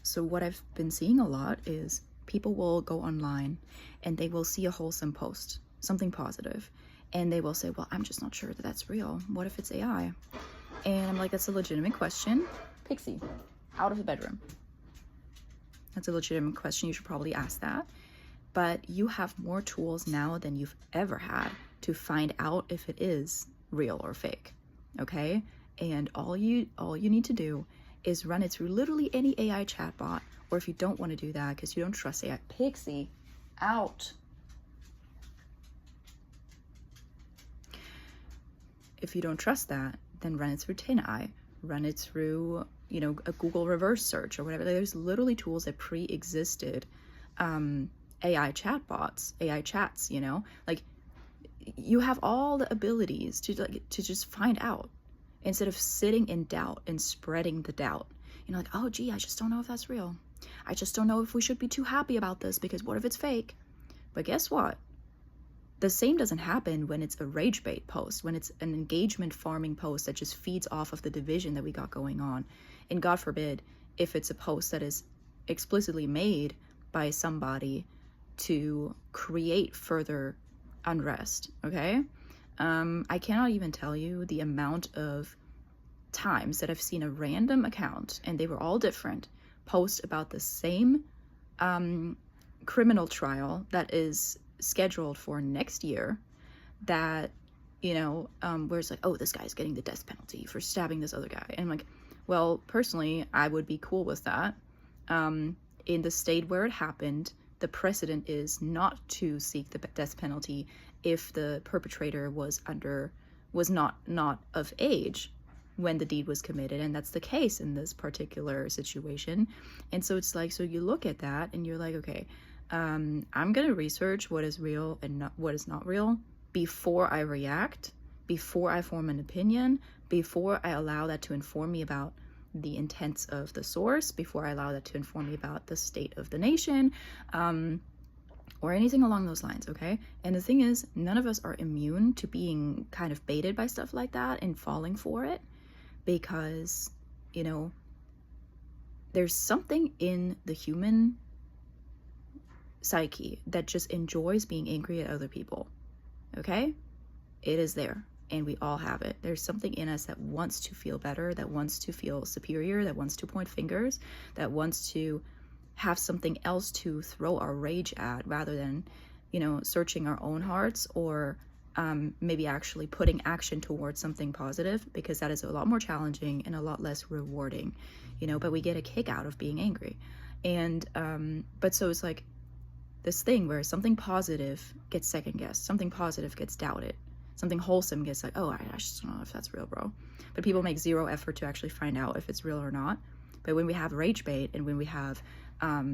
So what I've been seeing a lot is people will go online and they will see a wholesome post, something positive, and they will say, well, I'm just not sure that that's real. What if it's AI? And I'm like, that's a legitimate question. Pixie, out of the bedroom. That's a legitimate question. You should probably ask that. But you have more tools now than you've ever had to find out if it is real or fake. Okay? And all you need to do is run it through literally any AI chatbot, or if you don't want to do that because you don't trust AI, Pixie, out. If you don't trust that, then run it through TinEye, run it through, a Google reverse search or whatever. There's literally tools that pre-existed AI chatbots, AI chats, like you have all the abilities to just find out instead of sitting in doubt and spreading the doubt. Like, oh gee, I just don't know if that's real. I just don't know if we should be too happy about this because what if it's fake? But guess what? The same doesn't happen when it's a rage bait post, when it's an engagement farming post that just feeds off of the division that we got going on. And God forbid, if it's a post that is explicitly made by somebody to create further unrest, okay? I cannot even tell you the amount of times that I've seen a random account, and they were all different, post about the same criminal trial that is scheduled for next year, that where it's like, oh, this guy's getting the death penalty for stabbing this other guy. And I'm like, well, personally, I would be cool with that. In the state where it happened, the precedent is not to seek the death penalty if the perpetrator was not of age when the deed was committed, and that's the case in this particular situation. And so it's like, so you look at that and you're like, okay, I'm gonna research what is real and what is not real before I react, before I form an opinion, before I allow that to inform me about the intents of the source, before I allow that to inform me about the state of the nation, or anything along those lines, okay? And the thing is, none of us are immune to being kind of baited by stuff like that and falling for it, because, there's something in the human psyche that just enjoys being angry at other people, okay? It is there, and we all have it. There's something in us that wants to feel better, that wants to feel superior, that wants to point fingers, that wants to have something else to throw our rage at, rather than, searching our own hearts, or maybe actually putting action towards something positive, because that is a lot more challenging and a lot less rewarding, but we get a kick out of being angry. And but so it's like this thing where something positive gets second guessed, something positive gets doubted, something wholesome gets like, oh, I just don't know if that's real, bro. But people make zero effort to actually find out if it's real or not. But when we have rage bait and when we have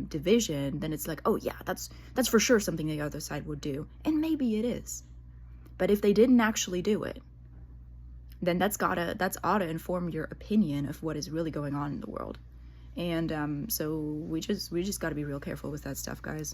division, then it's like, oh yeah, that's for sure something the other side would do. And maybe it is. But if they didn't actually do it, then that's oughta inform your opinion of what is really going on in the world. And so we just got to be real careful with that stuff, guys.